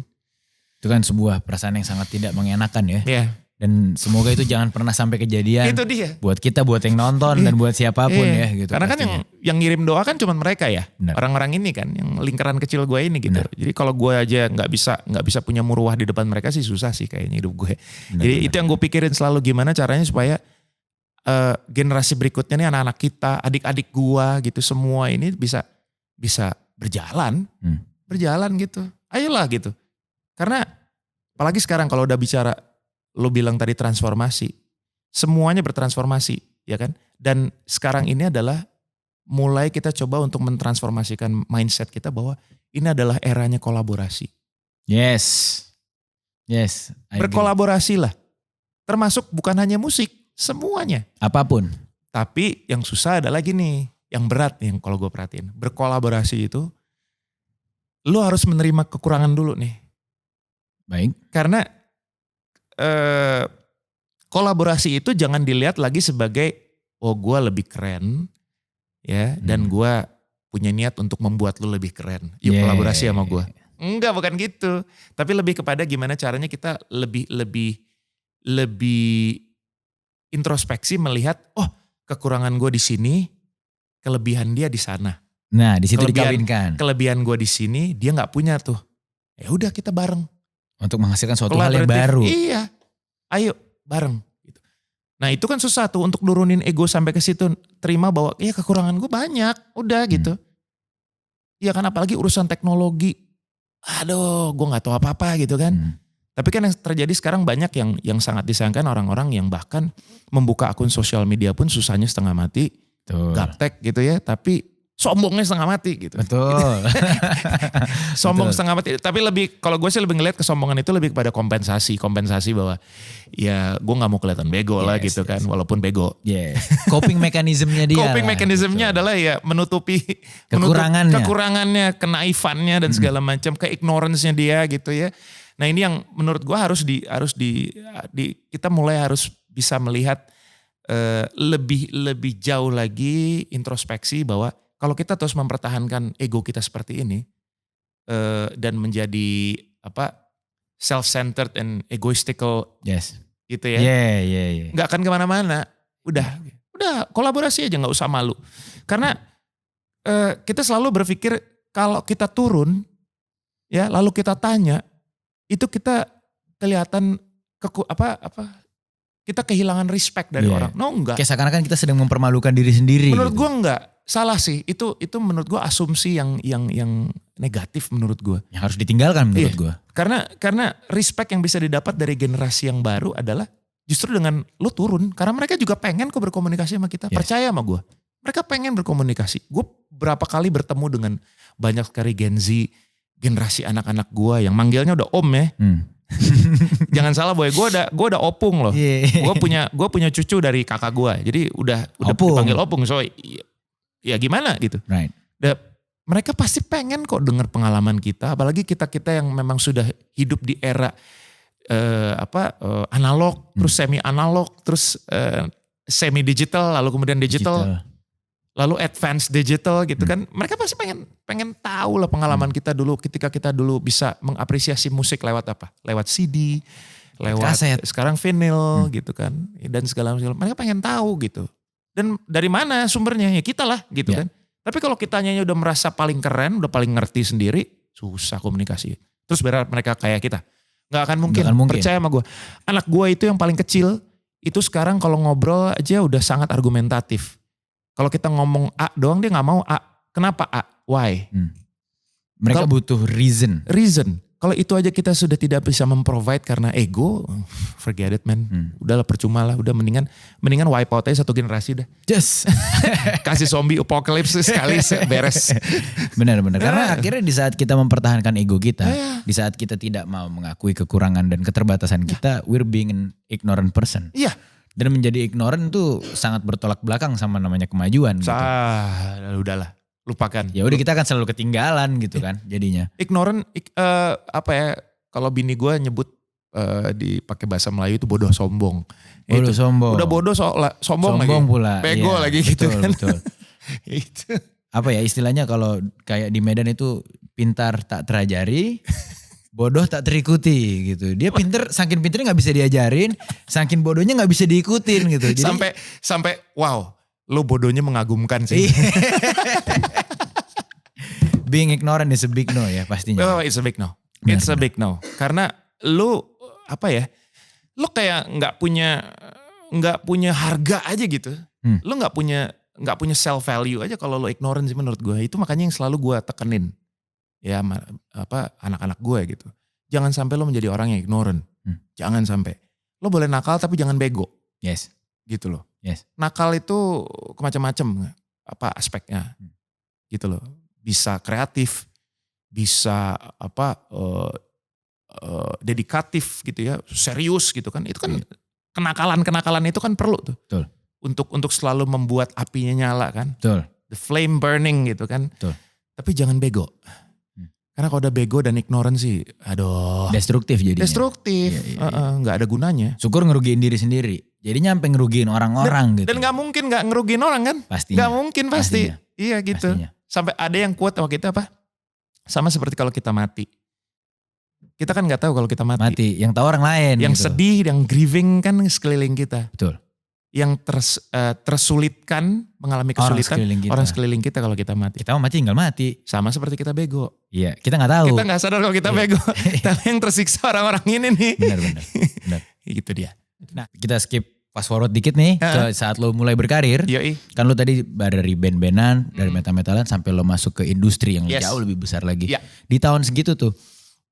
Itu kan sebuah perasaan yang sangat tidak mengenakan ya. Iya. Dan semoga itu jangan pernah sampai kejadian. Itu dia. Buat kita, buat yang nonton dan buat siapapun ya gitu. Karena pastinya. Kan yang ngirim doa kan cuma mereka ya. Benar. Orang-orang ini kan, yang lingkaran kecil gue ini gitu. Benar. Jadi kalau gue aja nggak bisa punya muruah di depan mereka sih susah sih kayaknya hidup gue. Jadi itu yang gue pikirin selalu, gimana caranya supaya generasi berikutnya nih, anak-anak kita, adik-adik gua gitu, semua ini bisa berjalan gitu. Ayolah gitu. Karena apalagi sekarang kalau udah bicara, lo bilang tadi transformasi, semuanya bertransformasi ya kan. Dan sekarang ini adalah mulai kita coba untuk mentransformasikan mindset kita bahwa ini adalah eranya kolaborasi. Yes. Berkolaborasi lah. Termasuk bukan hanya musik, semuanya. Apapun. Tapi yang susah adalah gini, yang berat nih kalau gue perhatiin. Berkolaborasi itu, lo harus menerima kekurangan dulu nih. Baik. Karena kolaborasi itu jangan dilihat lagi sebagai, oh gue lebih keren ya, dan gue punya niat untuk membuat lo lebih keren. Yuk kolaborasi sama gue. Enggak, bukan gitu. Tapi lebih kepada gimana caranya kita lebih introspeksi melihat, oh kekurangan gue di sini, kelebihan dia di sana. Nah, di situ dikawinkan. Kelebihan gue di sini, dia nggak punya tuh. Ya udah kita bareng. Untuk menghasilkan suatu hal yang baru. Iya, ayo bareng. Gitu. Nah itu kan susah tuh untuk nurunin ego sampai ke situ, terima bahwa ya kekurangan gue banyak, udah gitu. Iya kan, apalagi urusan teknologi. Aduh, gue nggak tahu apa-apa gitu kan. Tapi kan yang terjadi sekarang banyak yang sangat disayangkan orang-orang yang bahkan membuka akun sosial media pun susahnya setengah mati, Betul. gaptek gitu ya, tapi sombongnya setengah mati gitu. Betul. Sombong Betul. setengah mati, tapi kalau gue sih lebih ngeliat kesombongan itu lebih kepada kompensasi bahwa ya gue nggak mau kelihatan bego lah Yes, gitu kan, yes. walaupun bego. Coping mekanismenya dia. Coping lah. mekanismenya adalah ya menutupi Kekurangannya. kekurangannya, kenaifannya dan segala macam, ke-ignorance-nya dia gitu ya. Nah ini yang menurut gue harus kita mulai harus bisa melihat lebih jauh lagi, introspeksi bahwa kalau kita terus mempertahankan ego kita seperti ini dan menjadi self-centered and egoistical Yes. gitu ya, Yeah. nggak akan kemana-mana. Udah kolaborasi aja, nggak usah malu. Karena kita selalu berpikir kalau kita turun, ya lalu kita tanya, itu kita kelihatan kita kehilangan respect dari orang. No, enggak. Kayak seakan-akan kita sedang mempermalukan diri sendiri. Menurut gitu. gue enggak, salah sih. Itu menurut gue asumsi yang negatif menurut gue. Yang harus ditinggalkan menurut gue. Karena respect yang bisa didapat dari generasi yang baru adalah justru dengan lo turun. Karena mereka juga pengen kok berkomunikasi sama kita. Yes. Percaya sama gue. Mereka pengen berkomunikasi. Gue berapa kali bertemu dengan banyak sekali Gen Z, generasi anak-anak gue yang manggilnya udah om ya. Jangan salah boy, gue udah opung loh. Gue punya cucu dari kakak gue. Jadi udah Opung. dipanggil opung. So ya gimana gitu. Right. Mereka pasti pengen kok dengar pengalaman kita, apalagi kita yang memang sudah hidup di era analog, terus semi analog, terus semi digital, lalu kemudian digital, lalu advance digital gitu kan. Mereka pasti pengen tahu lah pengalaman kita dulu ketika kita dulu bisa mengapresiasi musik lewat apa? Lewat CD, lewat kaset. Sekarang vinyl gitu kan. Dan segala macam. Mereka pengen tahu gitu. Dan dari mana sumbernya? Ya kita lah gitu kan. Tapi kalau kitanya udah merasa paling keren, udah paling ngerti sendiri, susah komunikasi. Terus berharap mereka kayak kita. Gak akan mungkin. Percaya sama gue. Anak gue itu yang paling kecil, itu sekarang kalau ngobrol aja udah sangat argumentatif. Kalau kita ngomong A doang dia gak mau A. Kenapa A? Why? Mereka butuh reason. Kalau itu aja kita sudah tidak bisa memprovide karena ego, forget it man. Udahlah percuma lah, udah mendingan wipe out aja satu generasi dah. Just. Kasih zombie apocalypse sekali beres. Benar. Karena akhirnya di saat kita mempertahankan ego kita, di saat kita tidak mau mengakui kekurangan dan keterbatasan kita, we're being an ignorant person. Iya. Dan menjadi ignorant itu sangat bertolak belakang sama namanya kemajuan. Gitu. Udahlah. Lupakan. Ya udah kita akan selalu ketinggalan gitu kan jadinya. Ignorant kalau bini gue nyebut dipakai bahasa Melayu itu bodoh sombong. Bodoh sombong. Udah bodoh sombong lagi. Pula. Bego lagi gitu kan. Betul. Itu. Apa ya istilahnya kalau kayak di Medan itu pintar tak terajari, bodoh tak terikuti gitu. Dia pinter, saking pinternya gak bisa diajarin, saking bodohnya gak bisa diikutin gitu. Jadi, sampai wow. Lo bodohnya mengagumkan sih. Being ignorant is a big no ya pastinya. Oh, it's a big no. It's a big no. Karena lo lo kayak nggak punya harga aja gitu. Lo nggak punya self value aja kalau lo ignorant sih menurut gue. Itu makanya yang selalu gue tekenin ya anak-anak gue gitu. Jangan sampai lo menjadi orang yang ignorant. Jangan sampai. Lo boleh nakal tapi jangan bego. Yes. Gitu loh. Yes. Nakal itu macam-macam aspeknya. Gitu loh. Bisa kreatif, bisa dedikatif gitu ya, serius gitu kan. Itu kan kenakalan itu kan perlu tuh. Betul. Untuk selalu membuat apinya nyala kan. Betul. The flame burning gitu kan. Betul. Tapi jangan bego. Karena kalau udah bego dan ignorant sih, aduh. Destruktif jadinya. Destruktif, nggak ada gunanya. Syukur ngerugiin diri sendiri. Jadi nyampe ngerugiin orang-orang gitu. Dan nggak mungkin nggak ngerugiin orang kan? Pastinya. Nggak mungkin pasti. Pastinya. Iya gitu. Pastinya. Sampai ada yang quote sama kita apa? Sama seperti kalau kita mati. Kita kan nggak tahu kalau kita mati. Yang tahu orang lain. Yang gitu. sedih, yang grieving kan sekeliling kita. Betul. Yang tersulitkan, mengalami kesulitan orang sekeliling kita kalau kita mati. Kita mau mati tinggal mati. Sama seperti kita bego. Iya, kita nggak tahu. Kita nggak sadar kalau kita bego. Tapi yang tersiksa orang-orang ini nih. Benar. Gitu dia. Nah, kita skip fast forward dikit nih ke saat lo mulai berkarir. Yoi. Kan lo tadi dari band-bandan, dari metal-metalan sampai lo masuk ke industri yang jauh lebih besar lagi. Yeah. Di tahun segitu tuh,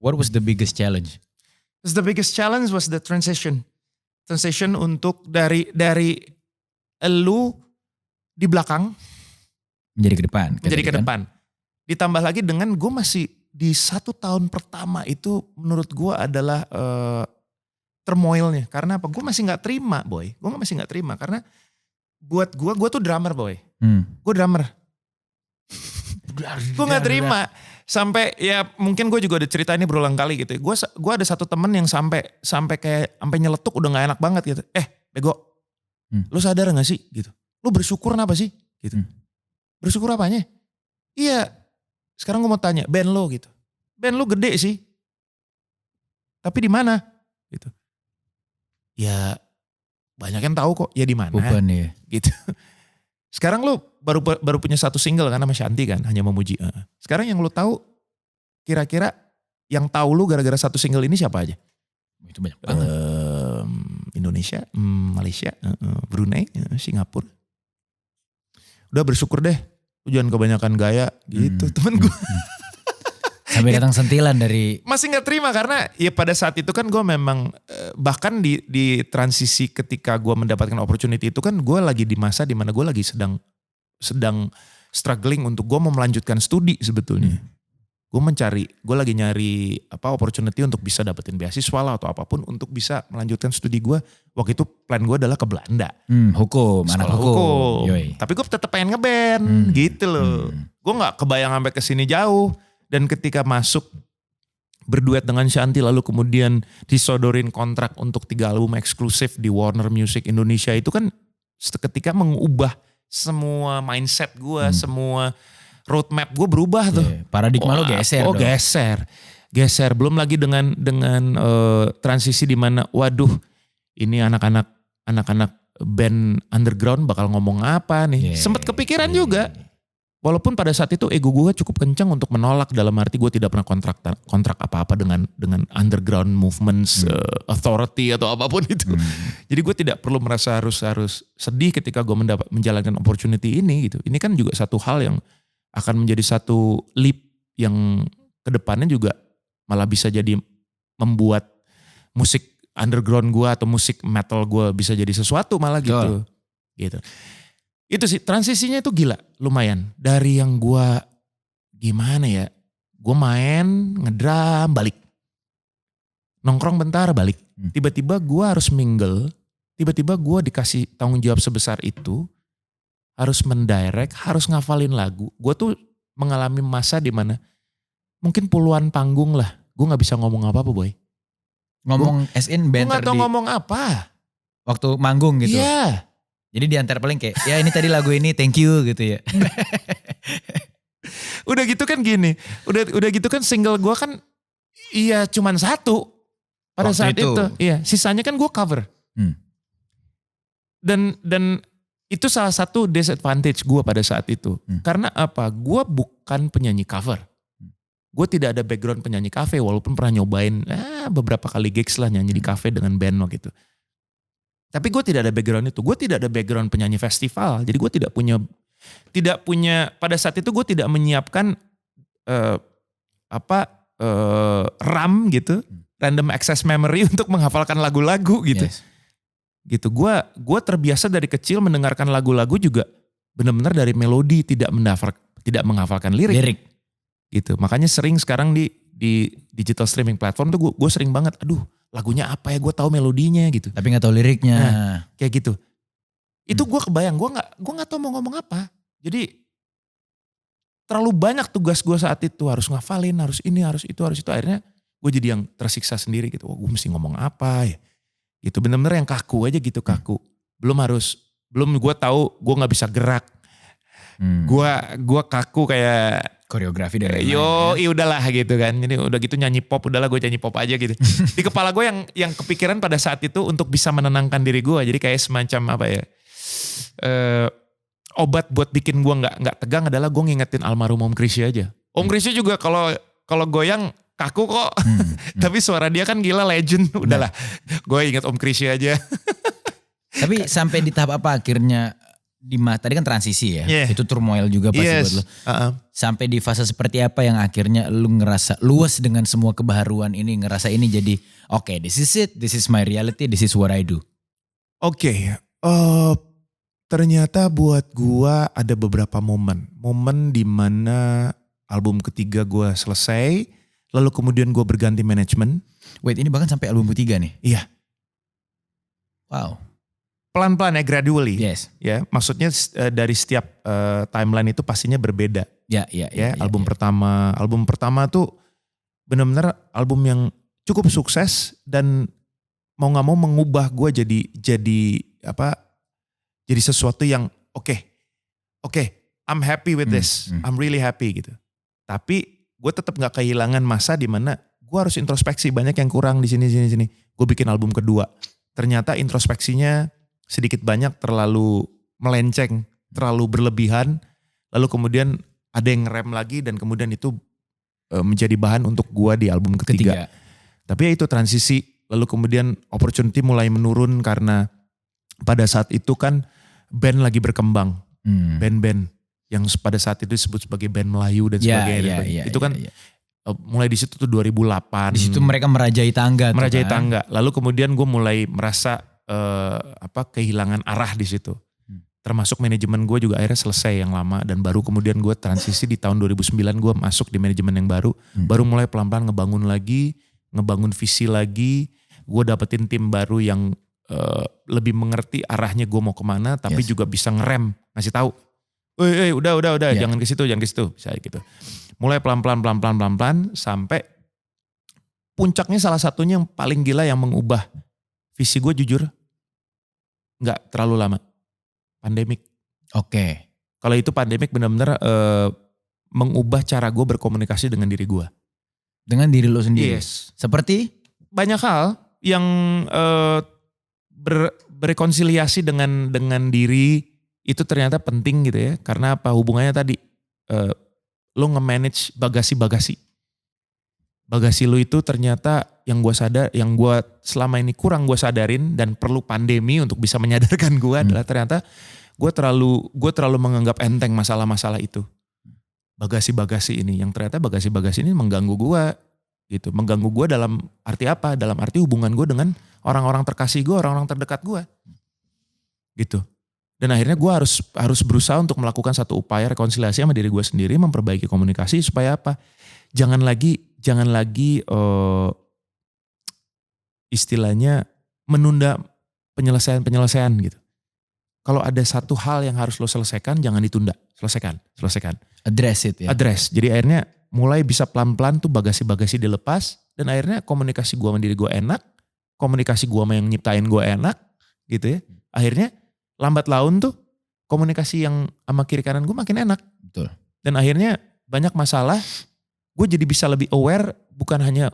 what was the biggest challenge? The biggest challenge was the transition. Transition untuk dari lu di belakang Menjadi ke depan. menjadi ke kan? depan. Ditambah lagi dengan gue masih di 1 tahun pertama itu menurut gue adalah turmoilnya. Karena apa? Gue masih gak terima boy. Gue masih gak terima karena buat gue tuh drummer boy. Gue drummer. Gue gak terima. Sampai ya mungkin gue juga udah cerita ini berulang kali gitu. Gue ada satu temen yang sampai nyeletuk udah gak enak banget gitu. Bego, lu sadar gak sih gitu? Lu bersyukur apa sih gitu? Bersyukur apanya? Iya, sekarang gue mau tanya, band lo gitu. Band lo gede sih. Tapi di mana? Gitu. Ya banyak yang tahu kok, ya di mana? Bukan ya. Gitu. Sekarang lo baru punya 1 single kan sama Shanti kan, Hanya Memuji. Sekarang yang lo tahu kira-kira yang tahu lo gara-gara 1 single ini siapa aja? Itu banyak banget. Indonesia, Malaysia, Brunei, Singapura. Udah bersyukur deh, lu jangan kebanyakan gaya gitu temen gue. Sampai datang sentilan dari. Masih gak terima karena ya pada saat itu kan gue memang bahkan di transisi ketika gue mendapatkan opportunity itu kan gue lagi di masa dimana gue lagi sedang struggling untuk gue mau melanjutkan studi sebetulnya. Gue lagi nyari opportunity untuk bisa dapetin beasiswa lah atau apapun untuk bisa melanjutkan studi gue. Waktu itu plan gue adalah ke Belanda. Hukum, anak hukum. Yoi. Tapi gue tetap pengen ngeband gitu loh. Gue gak kebayang sampai kesini jauh. Dan ketika masuk berduet dengan Shanti lalu kemudian disodorin kontrak untuk 3 album eksklusif di Warner Music Indonesia itu kan seketika mengubah semua mindset gue, semua roadmap gue berubah tuh. Paradigma lo geser dong. Geser. Belum lagi dengan transisi di mana waduh ini anak-anak band underground bakal ngomong apa nih. Sempet kepikiran juga. Walaupun pada saat itu ego gue cukup kencang untuk menolak dalam arti gue tidak pernah kontrak apa-apa dengan underground movements authority atau apapun itu. Jadi gue tidak perlu merasa harus sedih ketika gue menjalankan opportunity ini gitu. Ini kan juga satu hal yang akan menjadi satu leap yang kedepannya juga malah bisa jadi membuat musik underground gue atau musik metal gue bisa jadi sesuatu malah gitu. Gitu. Itu sih transisinya itu gila lumayan. Dari yang gue gimana ya, gue main ngedrum balik. Nongkrong bentar balik. Tiba-tiba gue harus mingle, tiba-tiba gue dikasih tanggung jawab sebesar itu. Harus mendirect, harus ngafalin lagu. Gue tuh mengalami masa di mana mungkin puluhan panggung lah. Gue gak bisa ngomong apa-apa boy. Ngomong as in banter. Gue gak tau ngomong apa. Waktu manggung gitu. Iya. Jadi diantar paling kayak ya ini tadi lagu ini thank you gitu ya. Udah gitu kan gini. Udah gitu kan single gue kan iya cuman 1. Pada Waktu saat itu. Iya sisanya kan gue cover. Dan itu salah satu disadvantage gue pada saat itu. Karena apa? Gue bukan penyanyi cover. Gue tidak ada background penyanyi kafe walaupun pernah nyobain beberapa kali gigs lah nyanyi di kafe dengan band lo gitu. Tapi gue tidak ada background itu. Gue tidak ada background penyanyi festival. Jadi gue tidak punya pada saat itu gue tidak menyiapkan RAM gitu. Random access memory untuk menghafalkan lagu-lagu gitu. Yes. Gitu. Gue terbiasa dari kecil mendengarkan lagu-lagu juga benar-benar dari melodi, tidak menghafalkan lirik. Gitu. Makanya sering sekarang di digital streaming platform tuh gue sering banget, aduh lagunya apa ya, gue tahu melodinya gitu. Tapi gak tahu liriknya. Nah, kayak gitu. Itu gue kebayang, gue gak tahu mau ngomong apa. Jadi terlalu banyak tugas gue saat itu, harus ngafalin, harus ini, harus itu. Akhirnya gue jadi yang tersiksa sendiri gitu. Gue mesti ngomong apa ya. Gitu bener-bener yang kaku aja gitu, kaku. Belum gue tahu gue gak bisa gerak. Gue kaku kayak koreografi dari udahlah gitu kan. Jadi udah gitu nyanyi pop, udahlah gue nyanyi pop aja gitu. Di kepala gue yang kepikiran pada saat itu untuk bisa menenangkan diri gue. Jadi kayak semacam apa ya, obat buat bikin gue nggak tegang adalah gue ngingetin almarhum Om Krisya aja. Om Krisya juga kalau goyang kaku kok. Tapi suara dia kan gila, legend. Udahlah gue inget Om Krisya aja. Tapi sampai di tahap apa akhirnya tadi kan transisi ya, Yeah. itu turmoil juga pasti buat lo. Sampai di fase seperti apa yang akhirnya lu ngerasa luas dengan semua kebaharuan ini, ngerasa ini jadi oke, this is it, this is my reality, this is what I do. Oke, ternyata buat gua ada beberapa momen di mana album ketiga gua selesai, lalu kemudian gua berganti manajemen. Wait, ini bahkan sampai album ketiga nih? Iya. Wow. Pelan-pelan ya, gradually. Yes. Ya, maksudnya dari setiap timeline itu pastinya berbeda. Ya. Album pertama tuh benar-benar album yang cukup sukses dan mau nggak mau mengubah gue jadi sesuatu yang oke, I'm happy with this, I'm really happy gitu. Tapi gue tetap nggak kehilangan masa di mana gue harus introspeksi, banyak yang kurang di sini. Gue bikin album kedua, ternyata introspeksinya sedikit banyak terlalu melenceng, terlalu berlebihan, lalu kemudian ada yang ngerem lagi dan kemudian itu menjadi bahan untuk gua di album ketiga. Tapi ya itu transisi, lalu kemudian opportunity mulai menurun karena pada saat itu kan band lagi berkembang, band-band yang pada saat itu disebut sebagai band Melayu dan sebagainya. Itu kan mulai di situ tuh 2008. Di situ mereka merajai tangga. Tangga. Lalu kemudian gue mulai merasa kehilangan arah di situ. Termasuk manajemen gue juga akhirnya selesai yang lama dan baru kemudian gue transisi di tahun 2009 gue masuk di manajemen yang baru. Baru mulai pelan-pelan ngebangun visi lagi. Gue dapetin tim baru yang lebih mengerti arahnya gue mau kemana, tapi juga bisa ngerem, ngasih tahu. Udah, jangan ke situ, bisa gitu. Mulai pelan-pelan sampai puncaknya salah satunya yang paling gila yang mengubah visi gue jujur nggak terlalu lama. Pandemik. Oke. Kalau itu pandemik benar-benar mengubah cara gue berkomunikasi dengan diri gue. Dengan diri lo sendiri? Yes. Seperti? Banyak hal yang berrekonsiliasi dengan diri itu ternyata penting gitu ya. Karena apa? Hubungannya tadi lo nge-manage bagasi-bagasi. Bagasi lo itu ternyata yang gue selama ini kurang gue sadarin dan perlu pandemi untuk bisa menyadarkan gue adalah ternyata gue terlalu menganggap enteng masalah-masalah itu. Bagasi-bagasi ini, yang ternyata bagasi-bagasi ini mengganggu gue gitu. Mengganggu gue dalam arti apa? Dalam arti hubungan gue dengan orang-orang terkasih gue, orang-orang terdekat gue. Gitu. Dan akhirnya gue harus berusaha untuk melakukan satu upaya rekonsiliasi sama diri gue sendiri, memperbaiki komunikasi supaya apa? Jangan lagi istilahnya menunda penyelesaian gitu. Kalau ada satu hal yang harus lo selesaikan, jangan ditunda, selesaikan. Address it ya. Address. Jadi akhirnya mulai bisa pelan-pelan tuh bagasi-bagasi dilepas dan akhirnya komunikasi gue sama diri gue enak, komunikasi gue sama yang nyiptain gue enak gitu ya. Akhirnya lambat laun tuh komunikasi yang sama kiri kanan gue makin enak. Betul. Dan akhirnya banyak masalah, gue jadi bisa lebih aware bukan hanya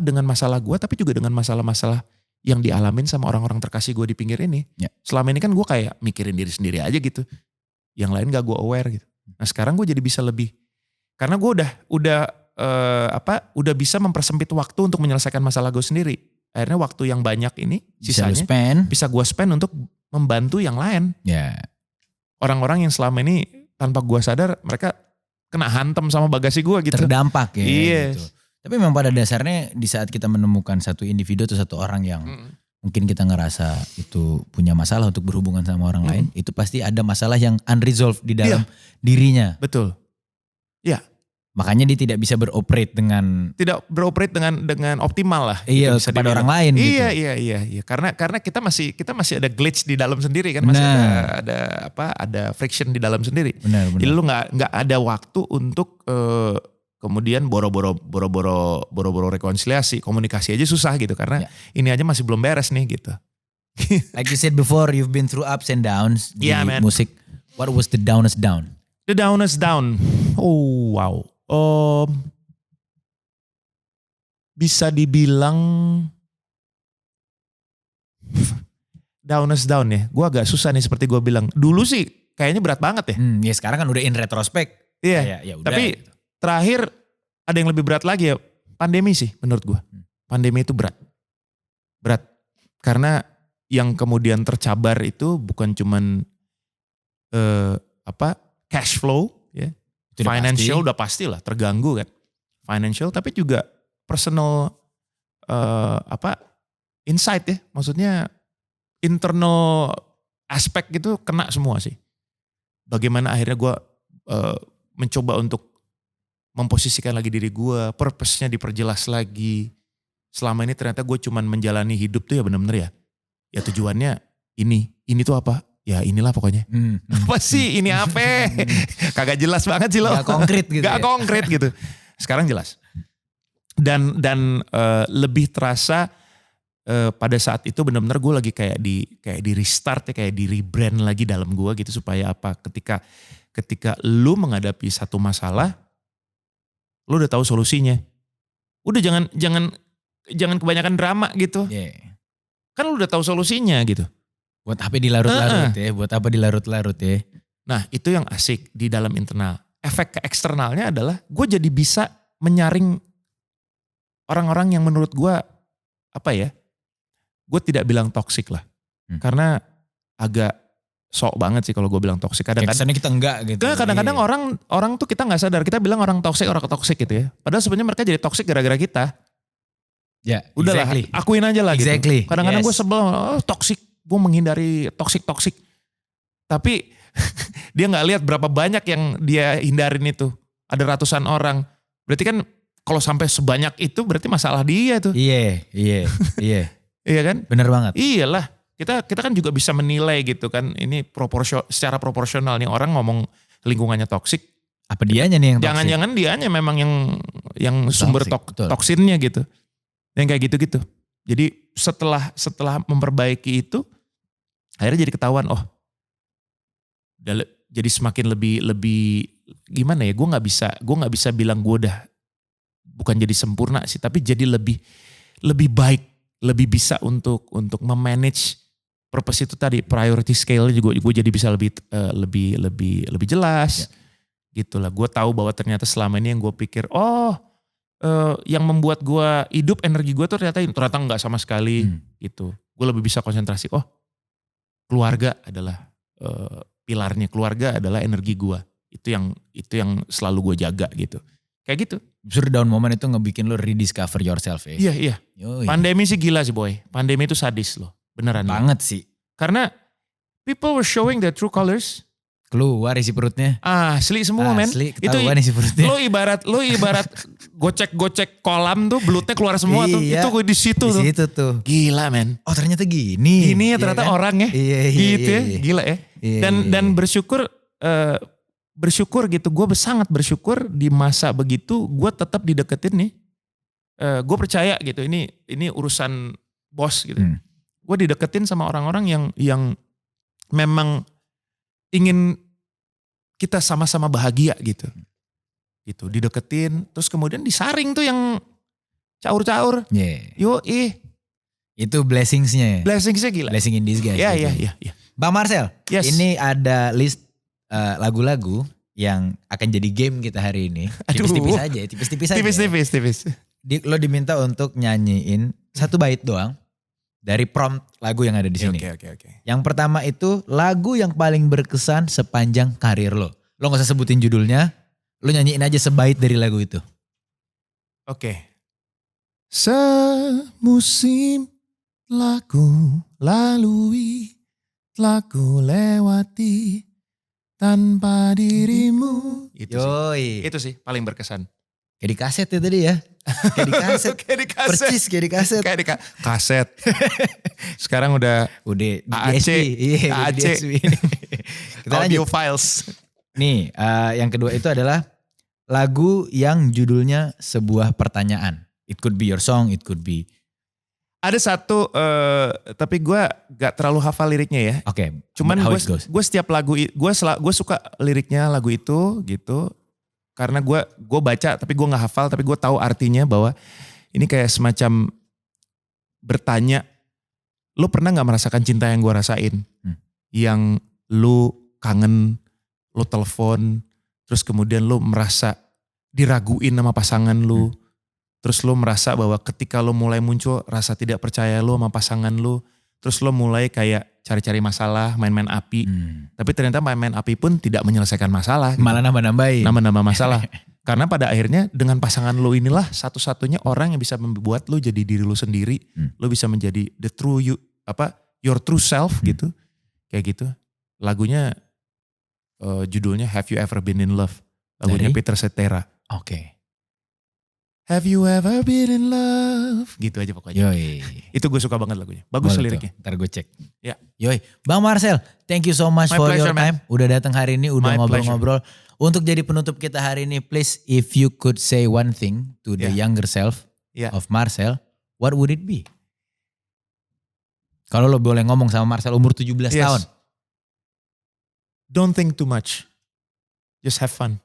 dengan masalah gue, tapi juga dengan masalah-masalah yang dialamin sama orang-orang terkasih gue di pinggir ini. Ya. Selama ini kan gue kayak mikirin diri sendiri aja gitu. Yang lain gak gue aware gitu. Nah sekarang gue jadi bisa lebih, karena gue udah bisa mempersempit waktu untuk menyelesaikan masalah gue sendiri. Akhirnya waktu yang banyak ini sisanya bisa gue spend untuk membantu yang lain. Ya. Orang-orang yang selama ini tanpa gue sadar mereka kena hantam sama bagasi gue gitu. Terdampak ya. Iya. Gitu. Tapi memang pada dasarnya di saat kita menemukan satu individu atau satu orang yang mungkin kita ngerasa itu punya masalah untuk berhubungan sama orang lain, itu pasti ada masalah yang unresolved di dalam dirinya. Betul. Ya. Makanya dia tidak bisa beroperate dengan optimal lah. Iya, kepada orang lain gitu. Iya. Karena kita masih ada glitch di dalam sendiri kan, masih ada friction di dalam sendiri. Benar. Jadi lu nggak ada waktu untuk kemudian boro-boro rekonsiliasi, komunikasi aja susah gitu karena ini aja masih belum beres nih gitu. Like you said before, you've been through ups and downs di musik. What was the downest down? The downest down. Oh wow. Bisa dibilang downest down ya. Gue agak susah nih seperti gue bilang. Dulu sih kayaknya berat banget ya. Ya sekarang kan udah in retrospect. Iya. Ya udah, tapi gitu. Terakhir ada yang lebih berat lagi ya. Pandemi sih menurut gue. Pandemi itu berat. Karena yang kemudian tercabar itu bukan cuman cash flow ya. Itu udah Financial pasti. udah pasti lah terganggu kan. Financial tapi juga personal insight ya. Maksudnya internal aspek gitu kena semua sih. Bagaimana akhirnya gue mencoba untuk memposisikan lagi diri gue, purpose-nya diperjelas lagi. Selama ini ternyata gue cuman menjalani hidup tuh ya bener-bener ya tujuannya ini tuh apa? Ya inilah pokoknya. Apa sih ini apa? Kagak jelas banget sih lo. Gak konkret gitu. Gak ya? konkret gitu. Sekarang jelas. Dan lebih terasa pada saat itu benar-benar gue lagi kayak di restart ya, kayak di rebrand lagi dalam gue gitu supaya apa? Ketika lu menghadapi satu masalah, lu udah tahu solusinya. Udah jangan kebanyakan drama gitu. Yeah. Kan lu udah tahu solusinya gitu. Buat apa dilarut-larut ya? Buat apa dilarut-larut ya? Nah itu yang asik di dalam internal. Efek ke eksternalnya adalah gue jadi bisa menyaring orang-orang yang menurut gue gue tidak bilang toksik lah. Karena agak sok banget sih kalau gue bilang toksik. Kesannya kita enggak gitu. Kadang-kadang orang tuh kita nggak sadar, kita bilang orang toksik gitu ya. Padahal sebenarnya mereka jadi toksik gara-gara kita. Ya, Udahlah, exactly. akuin aja lah Exactly. gitu. Kadang-kadang Yes. gue sebel, toksik, gue menghindari toksik. Tapi dia nggak lihat berapa banyak yang dia hindarin itu. Ada ratusan orang. Berarti kan kalau sampai sebanyak itu berarti masalah dia tuh. Iya. Iya kan? Bener banget. Iyalah. Kita kan juga bisa menilai gitu kan. Ini secara proporsional nih orang ngomong lingkungannya toksik. Apa dianya nih yang toxic? Jangan-jangan dianya memang yang sumber Betul. toksinnya gitu. Yang kayak gitu-gitu. Jadi setelah memperbaiki itu, akhirnya jadi ketahuan, jadi semakin lebih gimana ya? Gue nggak bisa bilang gue udah bukan jadi sempurna sih, tapi jadi lebih baik, lebih bisa untuk memanage purpose itu tadi, priority scale juga gue jadi bisa lebih jelas. Gitulah. Gue tahu bahwa ternyata selama ini yang gue pikir, yang membuat gue hidup, energi gue tuh ternyata enggak sama sekali gitu. Gue lebih bisa konsentrasi, keluarga adalah pilarnya, keluarga adalah energi gue. Itu yang selalu gue jaga gitu. Kayak gitu. Justru down moment itu ngebikin lo rediscover yourself ya. Iya. Yoi. Pandemi sih gila sih boy. Pandemi itu sadis loh. Beneran. Banget sih. Karena people were showing their true colors. Keluar isi perutnya. Asli semua men. Asli ketahuan isi perutnya. Lo ibarat gocek kolam tuh belutnya keluar semua tuh. Iya. Itu gue di situ tuh. Di situ tuh. Gila men. Oh ternyata gini. Gini ya ternyata kan? orang ya. Iya, gitu ya. iya. Gila ya. Iya, Dan bersyukur gitu. Gue sangat bersyukur di masa begitu gue tetap dideketin nih. Gue percaya gitu. Ini urusan bos gitu. Gue dideketin sama orang-orang yang memang ingin kita sama-sama bahagia gitu. Gitu, dideketin, terus kemudian disaring tuh yang caur-caur. Yeah. Itu blessingsnya. Blessingsnya gila. Blessing in disguise. Iya. Bang Marcel, Yes. ini ada list lagu-lagu yang akan jadi game kita hari ini. Aduh. Tipis-tipis aja, tipis-tipis aja. Tipis. Lo diminta untuk nyanyiin satu bait doang dari prompt lagu yang ada di sini. Oke. Yang pertama itu lagu yang paling berkesan sepanjang karir lo. Lo gak usah sebutin judulnya, lo nyanyiin aja sebait dari lagu itu. Oke. Semusim telah ku lalui, telah ku lewati tanpa dirimu. Itu sih paling berkesan. Kayak di kaset ya tadi ya. Kayak di kaset. Kayak di kaset. Percis kayak di kaset. Kayak di kaset. Sekarang udah Udah di AAC. DSP. Iya, udah di AAC. DSP. Kita audio lanjut. files. Nih, yang kedua itu adalah lagu yang judulnya sebuah pertanyaan. It could be your song, it could be. Ada satu, tapi gue gak terlalu hafal liriknya ya. Oke. Cuman how it goes. gue setiap lagu, gue suka liriknya lagu itu gitu. Karena gue baca tapi gue gak hafal, tapi gue tahu artinya bahwa ini kayak semacam bertanya, lo pernah gak merasakan cinta yang gue rasain? Yang lo kangen, lo telepon, terus kemudian lo merasa diraguin sama pasangan lo. Terus lo merasa bahwa ketika lo mulai muncul rasa tidak percaya lo sama pasangan lo. terus lo mulai kayak cari-cari masalah, main-main api. Tapi ternyata main-main api pun tidak menyelesaikan masalah. Gitu. Malah nambah-nambahin. Nambah-nambah masalah. Karena pada akhirnya dengan pasangan lo inilah satu-satunya orang yang bisa membuat lo jadi diri lo sendiri. Lo bisa menjadi the true you, your true self gitu. Kayak gitu. Lagunya judulnya Have You Ever Been in Love. Lagunya Peter Cetera. Oke. Have you ever been in love? Gitu aja pokoknya. Yoi. Itu gue suka banget lagunya. Bagus liriknya. Ntar gue cek. Ya. Yoi. Bang Marcel, thank you so much for your time. Udah datang hari ini, udah ngobrol-ngobrol. Untuk jadi penutup kita hari ini, please if you could say one thing to the younger self of Marcel, what would it be? Kalau lo boleh ngomong sama Marcel umur 17 tahun. Don't think too much. Just have fun.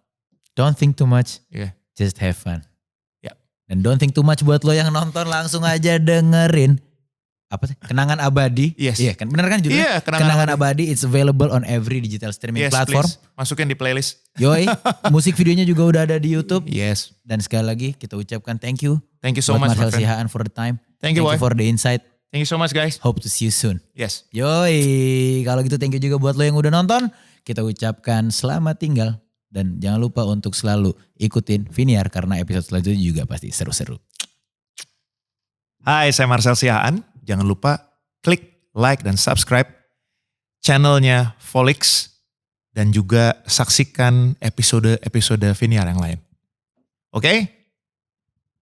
Don't think too much. Yeah. Just have fun. Ya. Dan don't think too much buat lo yang nonton, langsung aja dengerin. Apa sih? Kenangan Abadi. Yes. Iya kan? Bener kan judulnya? Iya, Kenangan Abadi. It's available on every digital streaming platform. Please. Masukin di playlist. Yoi. Musik videonya juga udah ada di YouTube. Yes. Dan sekali lagi kita ucapkan thank you. Thank you so much, Marcel my friend. Sihaan for the time. Thank you for the insight. Thank you so much guys. Hope to see you soon. Yes. Yoi. Kalau gitu thank you juga buat lo yang udah nonton. Kita ucapkan selamat tinggal. Dan jangan lupa untuk selalu ikutin Viniar karena episode selanjutnya juga pasti seru-seru. Hai, saya Marcel Sihaan. Jangan lupa klik, like, dan subscribe channelnya Volix. Dan juga saksikan episode-episode Viniar yang lain. Oke?